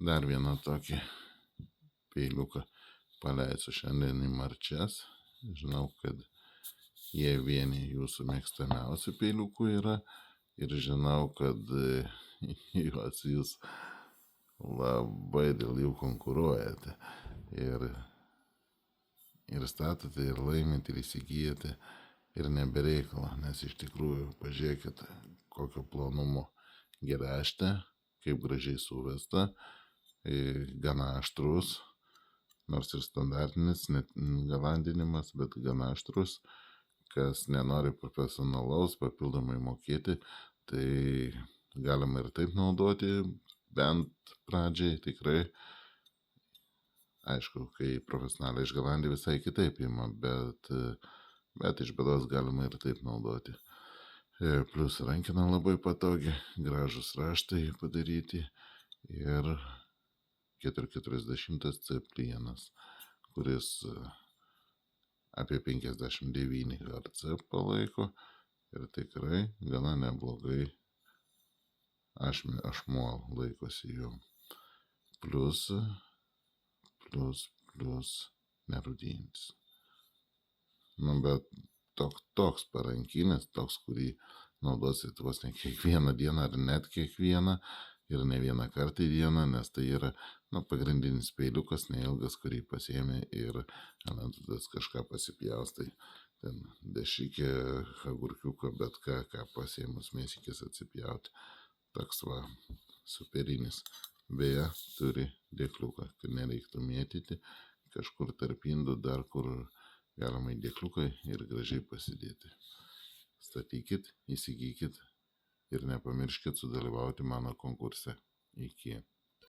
Dar vieną tokį peiliuką paleisiu šiandien į marčias. Žinau, kad jie vieni jūsų mėgstamiausių peiliukų yra ir žinau, kad juos jūs labai dėl jų konkuruojate ir statote, ir laimite, ir įsigijate, ir nebereikalo, nes iš tikrųjų pažiūrėkit, kokio plonumo geležtė, kaip gražiai suvesta, gana aštrus, nors ir standartinis, net galandinimas, bet gana aštrus, kas nenori profesionalaus papildomai mokėti, tai galima ir taip naudoti, bent pradžiai tikrai. Aišku, kai profesionaliai išgalandė visai kitaip ima, bet iš bėdos galima ir taip naudoti. Plius rankina labai patogi, gražus raštai padaryti ir 440 C plienas, kuris apie 59 Hz palaiko ir tikrai gana neblogai ašmuo laikosi jo. Plius nerūdijantis. Bet toks parankinis, toks, kurį naudosit vos ne kiekvieną dieną ar net kiekvieną ir ne vieną kartą į dieną, nes tai yra pagrindinis peiliukas, neilgas, kurį pasiėmė ir alentutas kažką pasipjaustai. Ten dešikė, agurkiuką, bet ką pasiėmus mėsikės atsipjauti. Toks va, superinis. Beje, turi dėkliuką, kad nereiktų mėtyti kažkur tarp indų, dar kur galima į dėkliuką ir gražiai pasidėti. Statykit, įsigykit ir nepamirškit sudalyvauti mano konkurse. Iki.